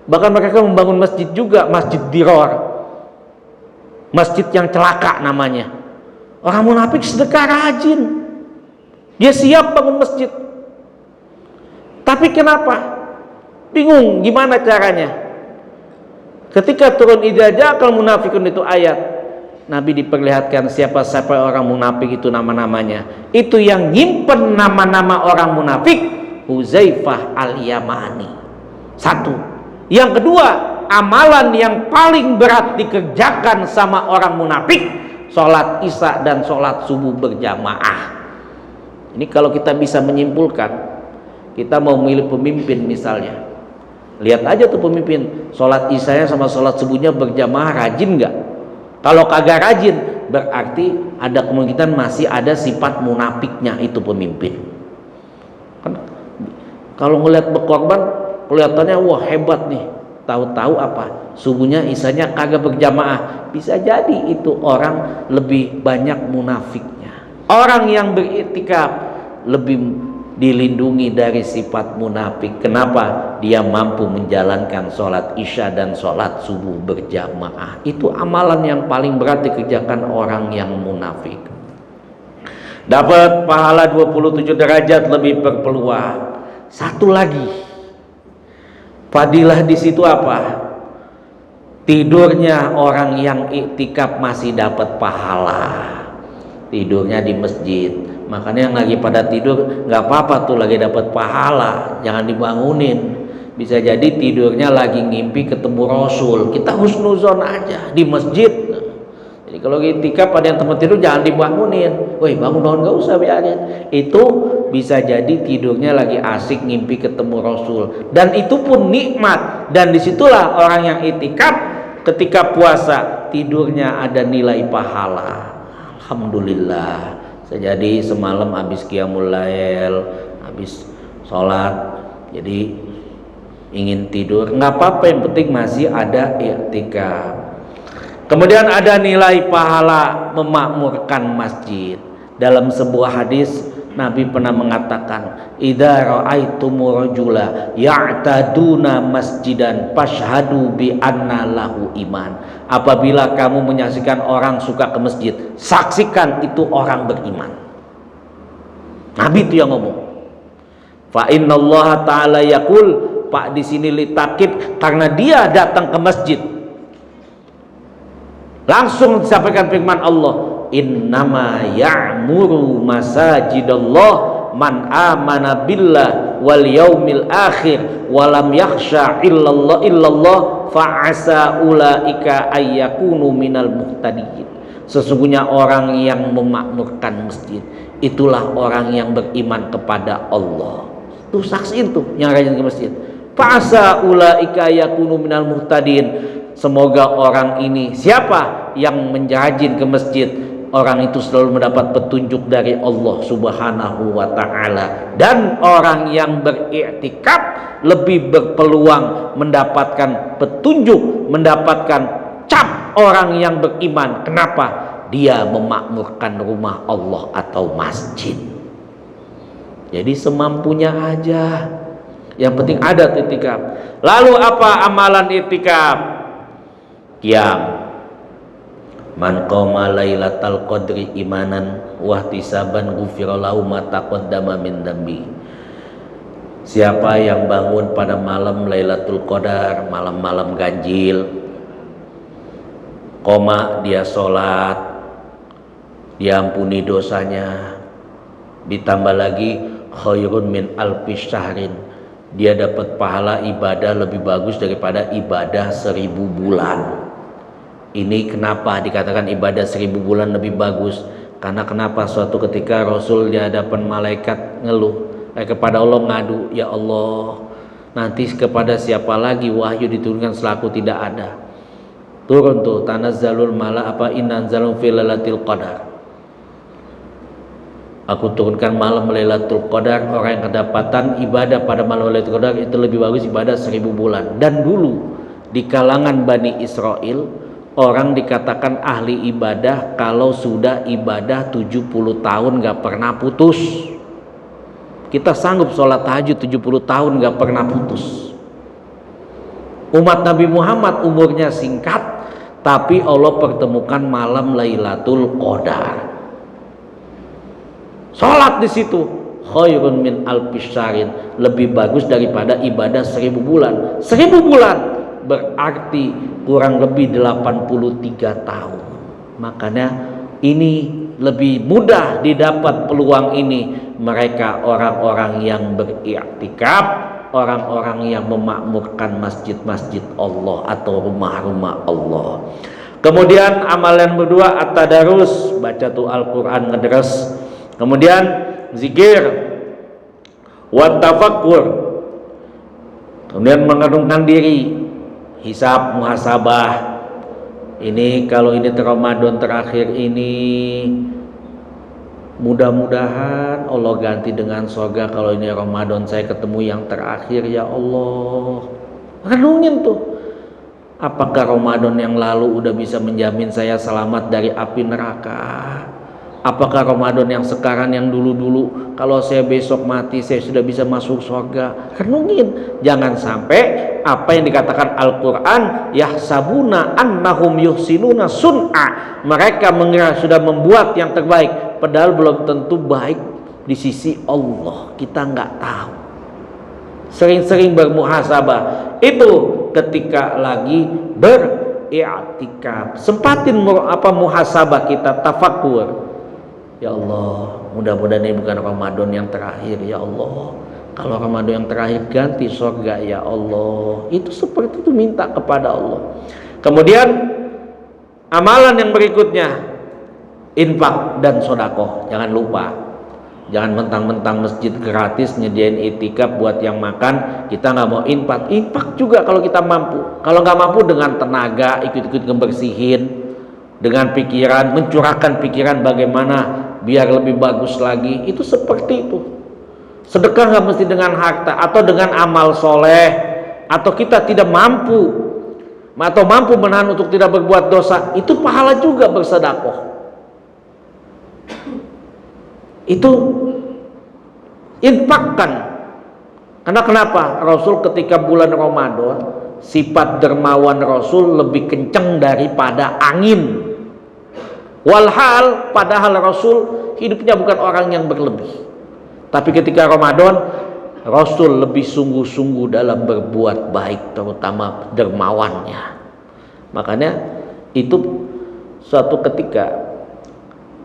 Bahkan mereka membangun masjid juga, masjid diror, masjid yang celaka namanya. Orang munafik sedekah rajin, dia siap bangun masjid. Tapi kenapa? Bingung gimana caranya. Ketika turun idza ja'al munafiqun itu ayat, Nabi diperlihatkan siapa-siapa orang munafik itu nama-namanya. Itu yang nyimpen nama-nama orang munafik, Huzaifah al-Yamani. 1. Yang kedua, amalan yang paling berat dikerjakan sama orang munafik, sholat isya dan sholat subuh berjamaah. Ini kalau kita bisa menyimpulkan, kita mau milih pemimpin misalnya, lihat aja tuh pemimpin, sholat isyanya sama sholat subuhnya berjamaah rajin nggak? Kalau kagak rajin, berarti ada kemungkinan masih ada sifat munafiknya itu pemimpin. Kan kalau ngelihat berkorban kelihatannya wah hebat nih, tahu-tahu apa? Subuhnya isyanya kagak berjamaah. Bisa jadi itu orang lebih banyak munafiknya. Orang yang beriktikaf lebih dilindungi dari sifat munafik. Kenapa? Dia mampu menjalankan sholat isya dan sholat subuh berjamaah. Itu amalan yang paling berat dikerjakan orang yang munafik. Dapat pahala 27 derajat lebih berpeluang. Satu lagi, fadilah di situ apa? Tidurnya orang yang iktikaf masih dapat pahala. Tidurnya di masjid. Makanya yang lagi pada tidur nggak apa-apa tuh, lagi dapat pahala, jangan dibangunin. Bisa jadi tidurnya lagi ngimpi ketemu Rasul, kita husnuzon aja di masjid. Jadi kalau iktikaf ada yang tempat tidur jangan dibangunin. Woi bangun bangun, nggak usah, biarin. Itu bisa jadi tidurnya lagi asik ngimpi ketemu Rasul, dan itu pun nikmat. Dan disitulah orang yang iktikaf ketika puasa tidurnya ada nilai pahala. Alhamdulillah. Jadi semalam habis qiyamul lail, habis sholat, jadi ingin tidur, nggak apa-apa, yang penting masih ada i'tikaf. Kemudian ada nilai pahala memakmurkan masjid. Dalam sebuah hadis Nabi pernah mengatakan, idza ra'aitumur rajula ya'taduna masjidan fashhadu bi anna lahu iman. Apabila kamu menyaksikan orang suka ke masjid, saksikan itu orang beriman. Nabi itu yang ngomong. Fa innallaha ta'ala yaqul, Pak di sini litakid, karena dia datang ke masjid. Langsung disampaikan firman Allah, innama ya'muru masajidallah man amana billah wal yaumil akhir walam yakhsha illallah fa'asa ulaika ayyakunu minal muhtadin. Sesungguhnya orang yang memakmurkan masjid itulah orang yang beriman kepada Allah. Tuh saksiin tuh yang rajin ke masjid. Fa'asa ulaika ayyakunu minal muhtadin. Semoga orang ini, siapa yang menjajin ke masjid, orang itu selalu mendapat petunjuk dari Allah Subhanahu wa ta'ala. Dan orang yang beriktikaf lebih berpeluang mendapatkan petunjuk, mendapatkan cap orang yang beriman. Kenapa? Dia memakmurkan rumah Allah atau masjid. Jadi semampunya aja, yang penting ada iktikaf. Lalu apa amalan iktikaf? Qiyam. Man qama lailatal qadri imanan wa ihtisaban ghufira lahu ma taqaddama min dambi. Siapa yang bangun pada malam Lailatul Qadar, malam-malam ganjil, qoma dia sholat, diampuni dosanya, ditambah lagi khairun min alfi syahrin, dia dapat pahala ibadah lebih bagus daripada ibadah 1000 bulan. Ini kenapa dikatakan ibadah 1000 bulan lebih bagus? Karena kenapa? Suatu ketika Rasul di hadapan malaikat ngeluh kepada Allah, ngadu, ya Allah, nanti kepada siapa lagi wahyu diturunkan selaku tidak ada? Turun tuh tanazzalul mala apa innanzalum fil lailatul qadar. Aku turunkan malam Lailatul Qadar, orang yang kedapatan ibadah pada malam Lailatul Qadar itu lebih bagus ibadah 1000 bulan. Dan dulu di kalangan Bani Israel, orang dikatakan ahli ibadah kalau sudah ibadah 70 tahun gak pernah putus. Kita sanggup sholat tahajud 70 tahun gak pernah putus. Umat Nabi Muhammad umurnya singkat, tapi Allah pertemukan malam Lailatul Qadar. Sholat di situ khairun min alfisyarin, lebih bagus daripada ibadah 1000 bulan. 1000 bulan berarti kurang lebih 83 tahun. Makanya ini lebih mudah didapat peluang ini mereka orang-orang yang beriktikaf orang-orang yang memakmurkan masjid-masjid Allah atau rumah-rumah Allah. Kemudian amalan berdua at-tadarus, baca tuh Al-Quran ngedres. Kemudian zikir, wa tafakkur. Kemudian mengerungkan diri, hisab muhasabah. Ini kalau ini Ramadan terakhir ini, mudah-mudahan Allah ganti dengan surga. Kalau ini Ramadan saya ketemu yang terakhir, ya Allah. Renungin tuh, apakah Ramadan yang lalu udah bisa menjamin saya selamat dari api neraka? Apakah Ramadan yang sekarang, yang dulu-dulu, kalau saya besok mati saya sudah bisa masuk surga? Renungin, jangan sampai apa yang dikatakan Al-Quran, yahsabuna annahum yuhsinuna sun'a, mereka mengira sudah membuat yang terbaik, padahal belum tentu baik di sisi Allah. Kita nggak tahu. Sering-sering bermuhasabah itu ketika lagi beriktikaf. Sempatin muhasabah kita, tafakur. Ya Allah, mudah-mudahan ini bukan Ramadan yang terakhir, ya Allah. Kalau Ramadan yang terakhir ganti surga, ya Allah. Itu seperti itu, minta kepada Allah. Kemudian amalan yang berikutnya, infak dan sodakoh. Jangan lupa, jangan mentang-mentang masjid gratis nyediain itikaf buat yang makan, kita nggak mau infak. Infak juga kalau kita mampu. Kalau nggak mampu, dengan tenaga ikut-ikut ngebersihin, dengan pikiran, mencurahkan pikiran bagaimana biar lebih bagus lagi. Itu seperti itu. Sedekah nggak mesti dengan harta atau dengan amal soleh, atau kita tidak mampu atau mampu menahan untuk tidak berbuat dosa, itu pahala juga bersedekah. Itu infakkan. Karena kenapa? Rasul ketika bulan Ramadan, sifat dermawan Rasul lebih kencang daripada angin. Walhal, padahal Rasul hidupnya bukan orang yang berlebih. Tapi ketika Ramadan, Rasul lebih sungguh-sungguh dalam berbuat baik, terutama dermawannya. Makanya itu suatu ketika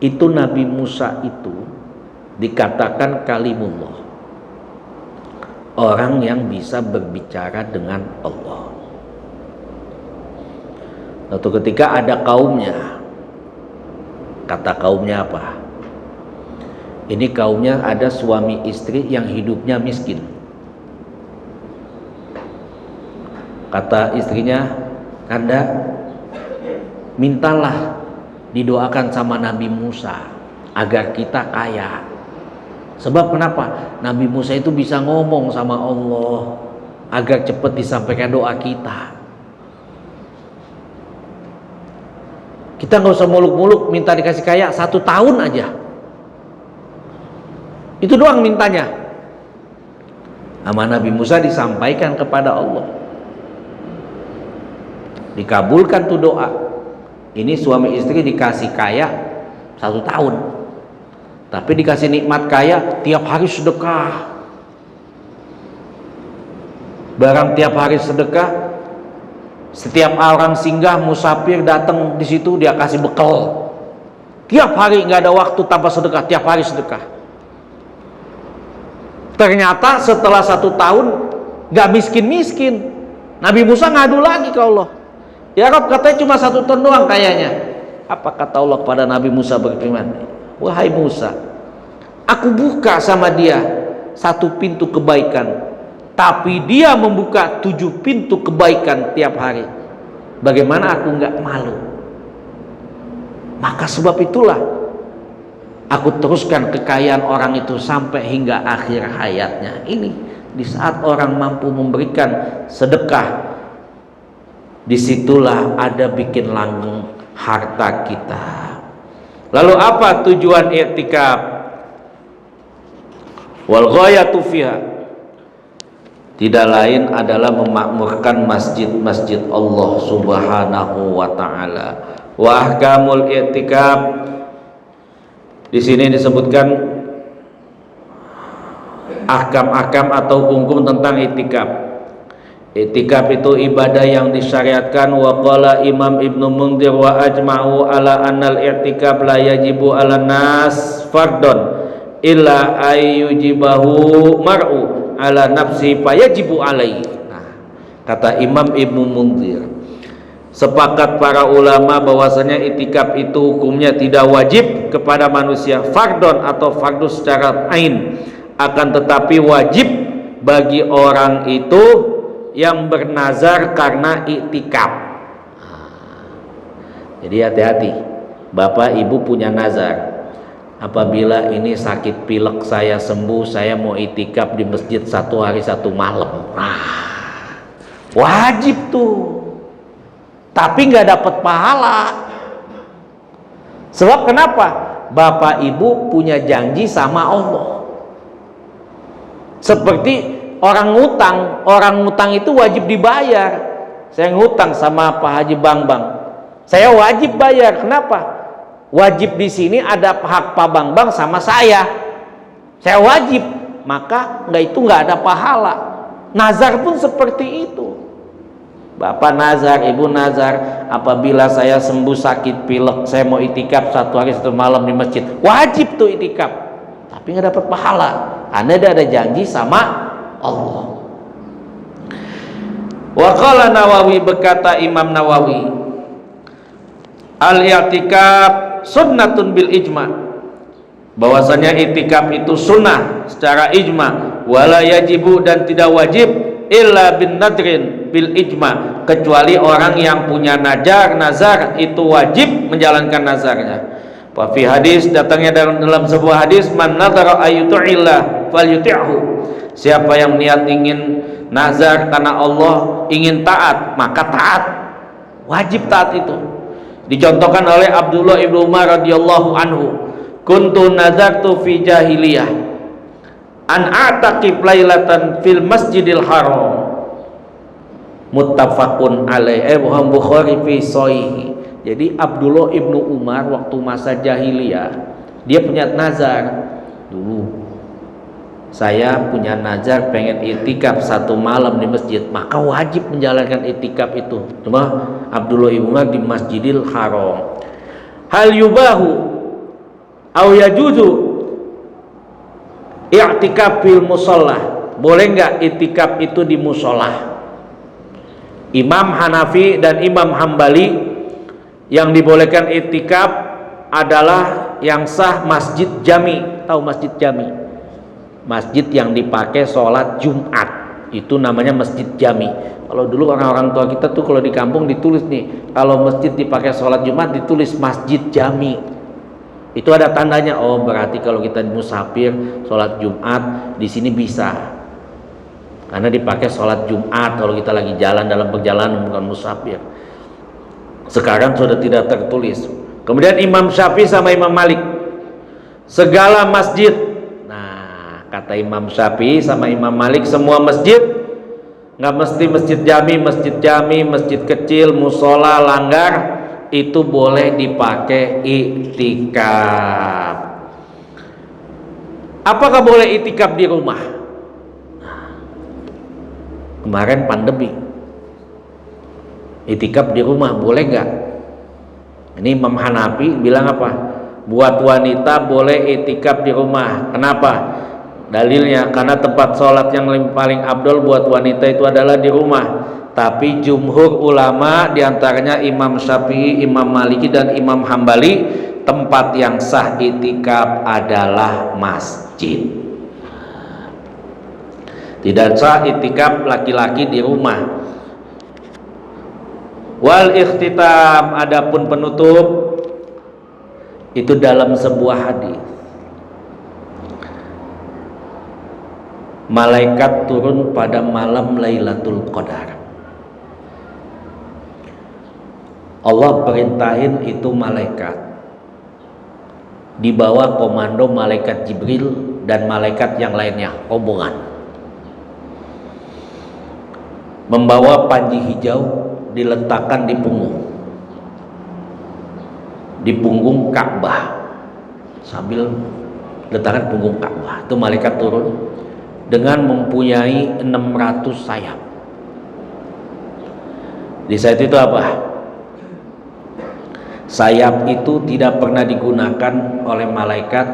itu Nabi Musa itu dikatakan kalimullah, orang yang bisa berbicara dengan Allah. Suatu ketika ada kaumnya, kata kaumnya apa? Ini kaumnya ada suami istri yang hidupnya miskin. Kata istrinya, Kanda, mintalah didoakan sama Nabi Musa agar kita kaya. Sebab kenapa? Nabi Musa itu bisa ngomong sama Allah agar cepat disampaikan doa kita. Kita nggak usah muluk-muluk minta dikasih kaya 1 tahun aja. Itu doang mintanya. Sama Nabi Musa disampaikan kepada Allah. Dikabulkan tuh doa. Ini suami istri dikasih kaya 1 tahun. Tapi dikasih nikmat kaya, tiap hari sedekah. Barang tiap hari sedekah. Setiap orang singgah musafir datang di situ dia kasih bekal. Tiap hari, nggak ada waktu tanpa sedekah, tiap hari sedekah. Ternyata setelah 1 tahun nggak miskin-miskin. Nabi Musa ngadu lagi ke Allah. Ya Rabb, katanya cuma 1 tahun doang kayaknya. Apa kata Allah kepada Nabi Musa berfirman? Wahai Musa, aku buka sama dia 1 pintu kebaikan, tapi dia membuka 7 pintu kebaikan tiap hari. Bagaimana aku nggak malu? Maka sebab itulah aku teruskan kekayaan orang itu sampai hingga akhir hayatnya. Ini di saat orang mampu memberikan sedekah, disitulah ada bikin langgeng harta kita. Lalu apa tujuan i'tikaf? Wal ghayatu fiha, tidak lain adalah memakmurkan masjid-masjid Allah Subhanahu wa taala. Wa ahkamul i'tikaf, di sini disebutkan ahkam-ahkam atau hukum tentang i'tikaf. I'tikaf itu ibadah yang disyariatkan. Wa qala Imam Ibnu Munzir wa ajma'u ala annal i'tikaf la yajibu ala nas fardon illa ayyujibahu mar'u ala nafsi fayajibu alaihi. Nah, kata Imam Ibnu Munzir, sepakat para ulama bahwasanya itikaf itu hukumnya tidak wajib kepada manusia fardon atau fardu secara ain, akan tetapi wajib bagi orang itu yang bernazar karena itikaf. Jadi hati-hati, Bapak Ibu punya nazar, apabila ini sakit pilek saya sembuh, saya mau itikaf di masjid 1 hari 1 malam. Wajib tuh, tapi nggak dapat pahala. Sebab kenapa? Bapak Ibu punya janji sama Allah. Seperti orang ngutang itu wajib dibayar. Saya ngutang sama Pak Haji Bambang, saya wajib bayar. Kenapa? Wajib di sini ada hak Pak Bambang sama saya wajib, maka nggak ada pahala. Nazar pun seperti itu. Bapak nazar, Ibu nazar, apabila saya sembuh sakit pilek, saya mau itikaf 1 hari 1 malam di masjid. Wajib tuh itikaf, tapi nggak dapat pahala. Anda ada janji sama Allah. Wa qala Nawawi, berkata Imam Nawawi, al-i'tikaf sunnatun bil ijma', bahwasanya itikaf itu sunnah secara ijma', wala yajibu, dan tidak wajib illa bin nadrin bil ijma', kecuali orang yang punya nazar itu wajib menjalankan nazarnya. Wa fi hadis, datangnya dalam sebuah hadis, man nadhara ayyuti'illah falyuti'hu, siapa yang niat ingin nazar karena Allah, ingin taat, maka taat, wajib taat itu. Dicontohkan oleh Abdullah ibnu Umar radhiyallahu anhu, kuntu nazartu fi jahiliyah an a'taqib lailatan fil masjidil haram, muttafaqun alaihi, Bukhari fi sahih. Jadi Abdullah ibnu Umar waktu masa jahiliyah, dia punya nazar. Dulu saya punya nazar pengen itikaf 1 malam di masjid, maka wajib menjalankan itikaf itu. Cuma Abdullah ibnu Umar di Masjidil Haram. Hal yubahu au yajuzu i'tikaf fil musalla, boleh nggak itikaf itu di musola? Imam Hanafi dan Imam Hambali yang dibolehkan itikaf adalah yang sah masjid jami. Tahu masjid jami? Masjid yang dipakai sholat Jumat, itu namanya masjid jami. Kalau dulu orang-orang tua kita tuh kalau di kampung ditulis nih, kalau masjid dipakai sholat Jumat ditulis masjid jami. Itu ada tandanya. Oh, berarti kalau kita musafir sholat Jumat di sini bisa, karena dipakai sholat Jumat kalau kita lagi jalan dalam perjalanan, bukan musafir. Sekarang sudah tidak tertulis. Kemudian Imam Syafi'i sama Imam Malik, segala masjid. Nah, kata Imam Syafi'i sama Imam Malik, semua masjid, nggak mesti masjid jami, masjid kecil, musola, langgar, itu boleh dipakai iktikaf. Apakah boleh iktikaf di rumah? Kemarin pandemi, iktikaf di rumah boleh nggak? Ini Imam Hanafi bilang apa? Buat wanita boleh iktikaf di rumah. Kenapa? Dalilnya karena tempat sholat yang paling abdol buat wanita itu adalah di rumah. Tapi jumhur ulama, diantaranya Imam Syafi'i, Imam Maliki, dan Imam Hambali, tempat yang sah iktikaf adalah masjid. Tidak sah iktikaf laki-laki di rumah. Wal ikhtitam, adapun penutup, itu dalam sebuah hadis, malaikat turun pada malam Lailatul Qadar. Allah perintahin itu malaikat, di bawah komando malaikat Jibril dan malaikat yang lainnya, rombongan, membawa panji hijau, diletakkan di punggung Ka'bah, sambil letakkan punggung Ka'bah. Itu malaikat turun dengan mempunyai 600 sayap. Di saat itu apa? Sayap itu tidak pernah digunakan oleh malaikat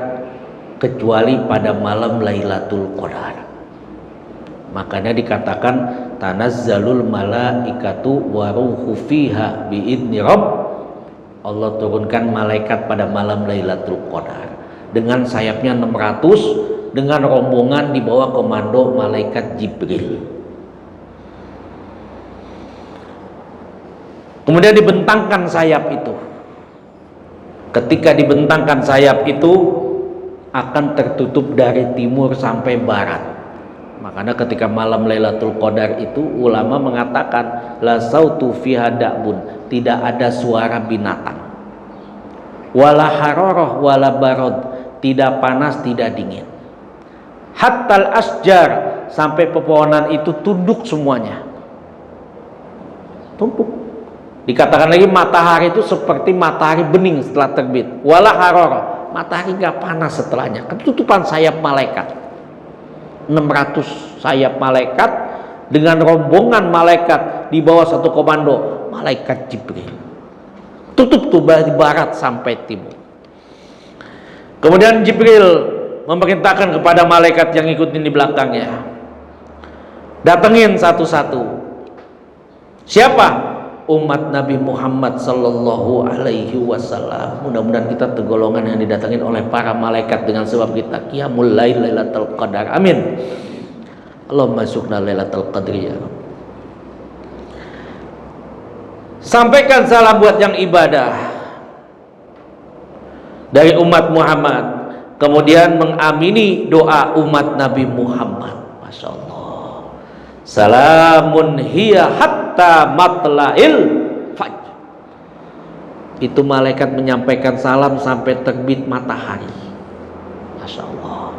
kecuali pada malam Lailatul Qadar. Makanya dikatakan tanazzalul malaikatu waruhu fiha biidni rabb. Allah turunkan malaikat pada malam Lailatul Qadar dengan sayapnya 600, dengan rombongan di bawah komando malaikat Jibril. Kemudian dibentangkan sayap itu. Ketika dibentangkan sayap itu akan tertutup dari timur sampai barat. Makanya ketika malam Lailatul Qadar itu ulama mengatakan la sautu fiha da'bun, tidak ada suara binatang. Wala hararah wala barad, tidak panas tidak dingin. Hattal asjar, sampai pepohonan itu tunduk semuanya. Tunduk. Dikatakan lagi matahari itu seperti matahari bening setelah terbit. Wala hararah, matahari enggak panas setelahnya. Ketutupan sayap malaikat. 600 sayap malaikat dengan rombongan malaikat di bawah satu komando malaikat Jibril. Tutup tuh dari barat sampai timur. Kemudian Jibril memerintahkan kepada malaikat yang ikutin di belakangnya, datengin satu-satu. Siapa? Umat Nabi Muhammad sallallahu alaihi wasallam. Mudah-mudahan kita tergolongan yang didatangin oleh para malaikat dengan sebab kita qiyamul lail Lailatul Qadar. Amin. Allahumma masukna Lailatul Qadriyah. Sampaikan salam buat yang ibadah dari umat Muhammad, kemudian mengamini doa umat Nabi Muhammad. Masya Allah. Salamun hiya hatta matla'il fajr. Itu malaikat menyampaikan salam sampai terbit matahari. Masya Allah.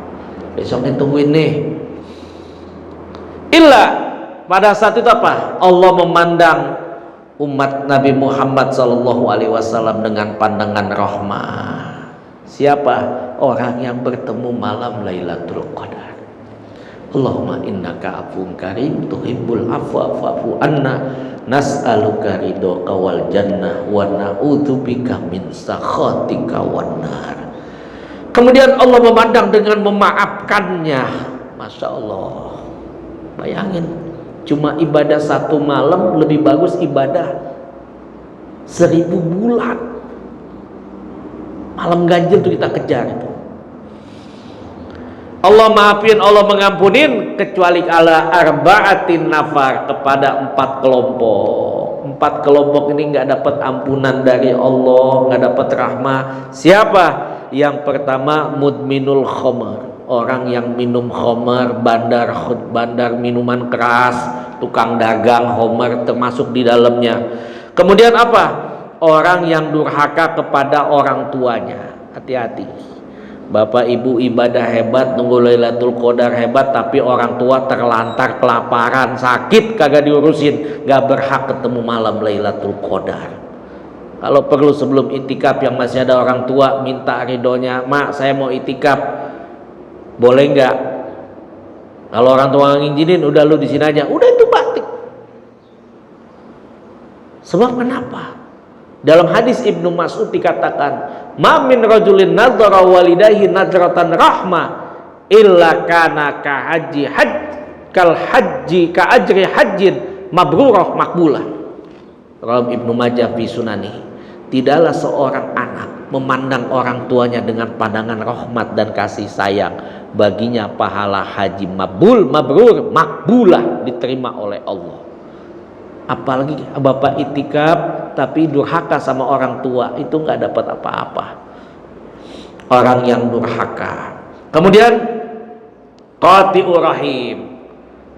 Besok ditungguin nih. Illa pada saat itu apa? Allah memandang umat Nabi Muhammad sallallahu alaihi wasallam dengan pandangan rahmah. Siapa? Orang yang bertemu malam Lailatul Qadar. Allahumma innaka afuwwun karim tuhibbul afwa fa'fu anna nas'aluka ridhaka wal jannah wa na'udzubika min sakhatika wan nar. Kemudian Allah memandang dengan memaafkannya. Masya Allah. Bayangin, cuma ibadah satu malam lebih bagus ibadah 1000 bulan. Malam ganjil itu kita kejar itu. Allah maafin, Allah mengampunin kecuali ala arba'atin nafar, kepada 4 kelompok. 4 kelompok ini nggak dapat ampunan dari Allah, nggak dapat rahmah. Siapa? Yang pertama mudminul khamar, orang yang minum khamar, bandar minuman keras, tukang dagang khamar termasuk di dalamnya. Kemudian apa? Orang yang durhaka kepada orang tuanya. Hati-hati. Bapak ibu ibadah hebat, nunggu Lailatul Qadar hebat, tapi orang tua terlantar, kelaparan, sakit, kagak diurusin, gak berhak ketemu malam Lailatul Qadar. Kalau perlu sebelum itikaf yang masih ada orang tua, minta ridhonya, mak saya mau itikaf, boleh nggak? Kalau orang tua ngizinin, udah lu di sini aja, udah itu batik. Sebab kenapa? Dalam hadis Ibnu Mas'ud dikatakan, "Ma min rajulin nadzara walidayhi nadratan rahmah illa kana ka haji kal haji ka ajri hajjin mabrurah makbulah." Rawi Ibnu Majah fi Sunani. Tidaklah seorang anak memandang orang tuanya dengan pandangan rahmat dan kasih sayang, baginya pahala haji mabrur makbulah, diterima oleh Allah. Apalagi bapak itikaf tapi durhaka sama orang tua, itu nggak dapat apa-apa. Orang yang durhaka. Kemudian qati'ur rahim,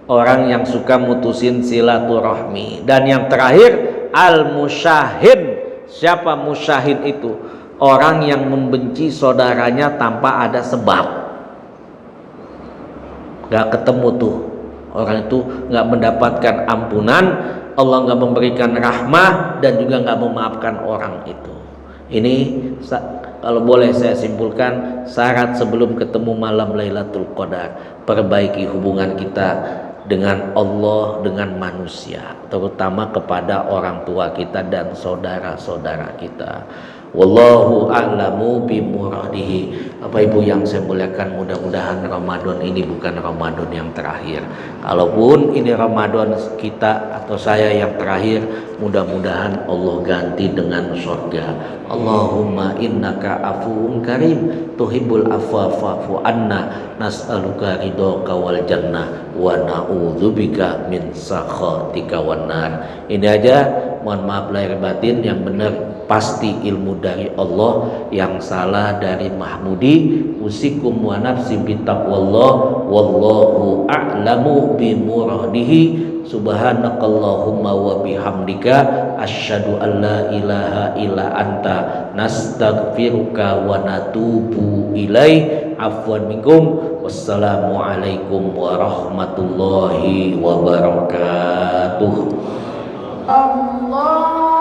orang yang suka mutusin silaturahmi. Dan yang terakhir al-musyahid. Siapa musyahid itu? Orang yang membenci saudaranya tanpa ada sebab. Gak ketemu tuh, orang itu gak mendapatkan ampunan, Allah gak memberikan rahmah, dan juga gak memaafkan orang itu. Ini kalau boleh saya simpulkan, syarat sebelum ketemu malam Lailatul Qadar, perbaiki hubungan kita dengan Allah, dengan manusia, terutama kepada orang tua kita dan saudara-saudara kita. Wallahu a'lamu bimuradihi. Bapak Ibu yang saya muliakan, mudah-mudahan Ramadan ini bukan Ramadan yang terakhir. Kalaupun ini Ramadan kita atau saya yang terakhir, mudah-mudahan Allah ganti dengan surga. Allahumma innaka afuwun karim tuhibbul afwa fa'fu anna nas'aluka ridhaka wal jannah wa na'udzubika min sakhatika wan nar. Ini aja, mohon maaf lahir batin, yang benar pasti ilmu dari Allah, yang salah dari Mahmudi. Usikum wa nafsi bitaqwallah wallahu a'lamu bimuradihi. Subhanakallahumma wa bihamdika asyhadu an la ilaha illa anta nastaghfiruka wa natubu ilaik. Afwan minkum. Wassalamualaikum warahmatullahi wabarakatuh. Allah